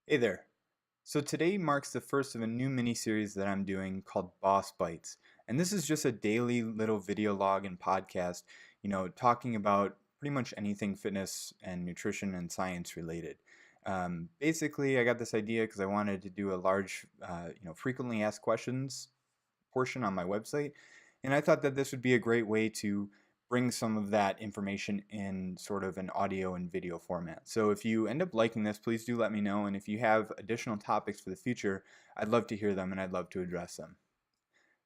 Hey there. So today marks the first of a new mini-series that I'm doing called Boss Bites. And this is just a daily little video log and podcast, talking about pretty much anything fitness and nutrition and science related. Basically, I got this idea because I wanted to do a large, frequently asked questions portion on my website. And I thought that this would be a great way to bring some of that information in sort of an audio and video format. So if you end up liking this, please do let me know. And if you have additional topics for the future, I'd love to hear them and I'd love to address them.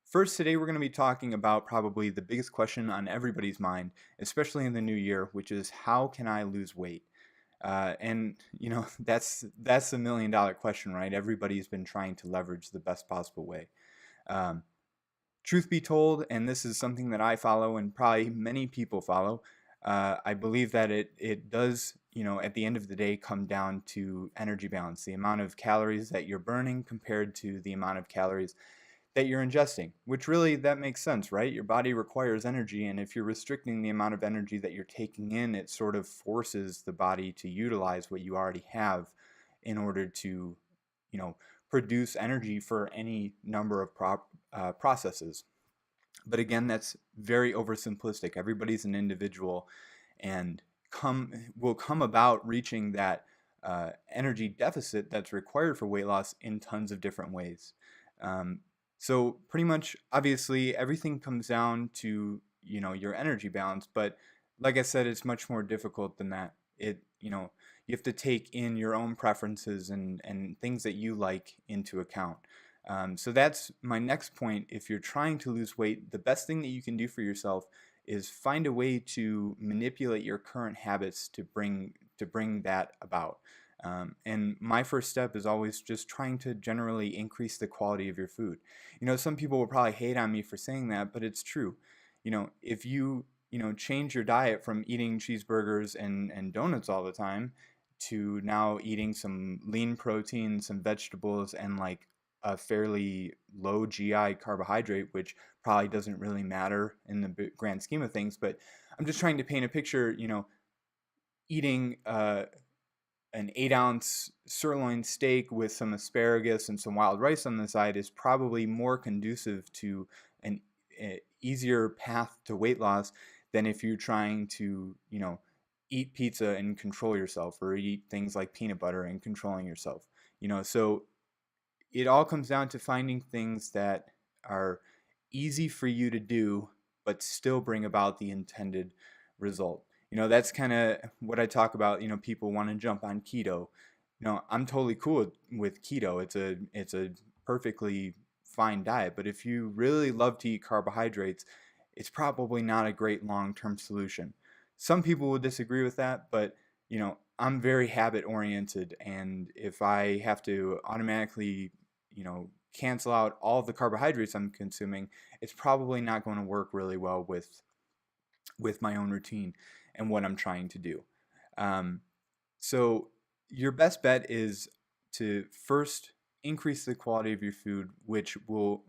First, today we're going to be talking about probably the biggest question on everybody's mind, especially in the new year, which is how can I lose weight? That's $1 million question, right? Everybody's been trying to leverage the best possible way. Um, Truth be told, and this is something that I follow and probably many people follow, I believe that it does, at the end of the day come down to energy balance, the amount of calories that you're burning compared to the amount of calories that you're ingesting, which really that makes sense, right? Your body requires energy, and if you're restricting the amount of energy that you're taking in, it sort of forces the body to utilize what you already have in order to, you know, produce energy for any number of processes. But again, that's very oversimplistic. Everybody's an individual, and will come about reaching that energy deficit that's required for weight loss in tons of different ways. Um, so pretty much, obviously, everything comes down to your energy balance. But like I said, it's much more difficult than that. You have to take in your own preferences and things that you like into account. So that's my next point. If you're trying to lose weight, the best thing that you can do for yourself is find a way to manipulate your current habits to bring that about. And my first step is always just trying to generally increase the quality of your food. Some people will probably hate on me for saying that, but it's true. If you change your diet from eating cheeseburgers and donuts all the time to now eating some lean protein, some vegetables, and like a fairly low GI carbohydrate, which probably doesn't really matter in the grand scheme of things. But I'm just trying to paint a picture, eating an 8-ounce sirloin steak with some asparagus and some wild rice on the side is probably more conducive to an easier path to weight loss than if you're trying to, eat pizza and control yourself, or eat things like peanut butter and controlling yourself. So it all comes down to finding things that are easy for you to do, but still bring about the intended result. That's kind of what I talk about. People want to jump on keto. I'm totally cool with keto. It's a perfectly fine diet, but if you really love to eat carbohydrates, it's probably not a great long-term solution. Some people will disagree with that, but I'm very habit oriented, and if I have to automatically cancel out all of the carbohydrates I'm consuming, it's probably not going to work really well with my own routine and what I'm trying to do. Um, so your best bet is to first increase the quality of your food, which will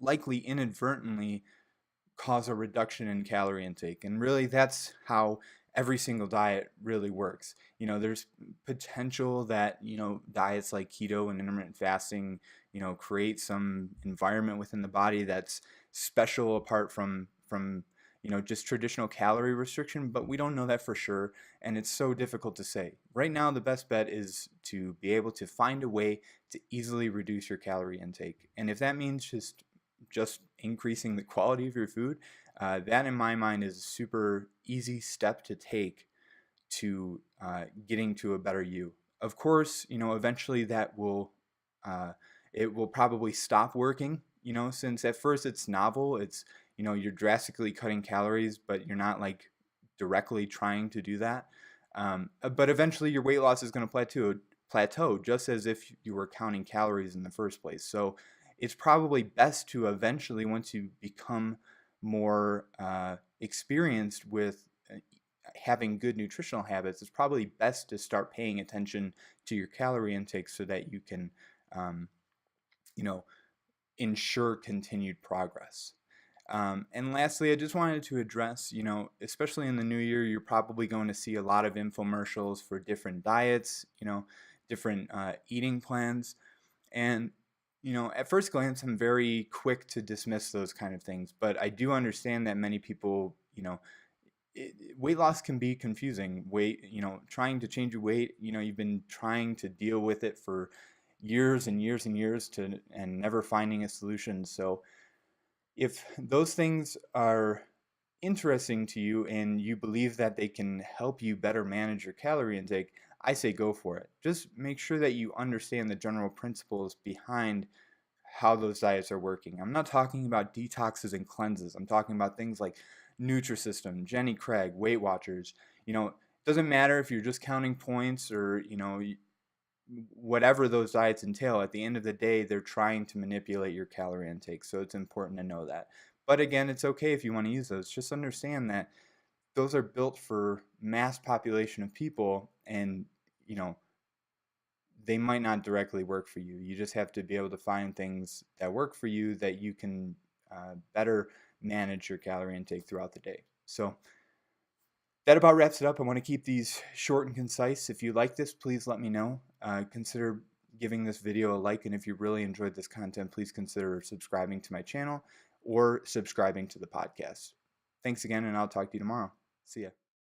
likely inadvertently cause a reduction in calorie intake. And really, that's how every single diet really works. There's potential that, diets like keto and intermittent fasting, create some environment within the body that's special apart from just traditional calorie restriction, but we don't know that for sure, and it's so difficult to say. Right now, the best bet is to be able to find a way to easily reduce your calorie intake. And if that means just increasing the quality of your food, that in my mind is a super easy step to take to getting to a better you. Of course, eventually it will probably stop working, since at first it's novel. It's, you're drastically cutting calories, but you're not like directly trying to do that. But eventually your weight loss is going to plateau just as if you were counting calories in the first place. So it's probably best to eventually, once you become more experienced with having good nutritional habits, it's probably best to start paying attention to your calorie intake so that you can, um, you know, ensure continued progress. And lastly, I just wanted to address, especially in the new year, you're probably going to see a lot of infomercials for different diets. different eating plans. And, at first glance, I'm very quick to dismiss those kind of things, but I do understand that many people, weight loss can be confusing. Trying to change your weight, you've been trying to deal with it for years and years and years and never finding a solution. So if those things are interesting to you and you believe that they can help you better manage your calorie intake, I say go for it. Just make sure that you understand the general principles behind how those diets are working. I'm not talking about detoxes and cleanses. I'm talking about things like Nutrisystem, Jenny Craig, Weight Watchers. It doesn't matter if you're just counting points or, whatever those diets entail. At the end of the day, they're trying to manipulate your calorie intake. So it's important to know that. But again, it's okay if you want to use those. Just understand that those are built for mass population of people, and you know they might not directly work for you. You just have to be able to find things that work for you that you can better manage your calorie intake throughout the day. So that about wraps it up. I want to keep these short and concise. If you like this, please let me know. Consider giving this video a like, and if you really enjoyed this content, please consider subscribing to my channel or subscribing to the podcast. Thanks again, and I'll talk to you tomorrow. See ya.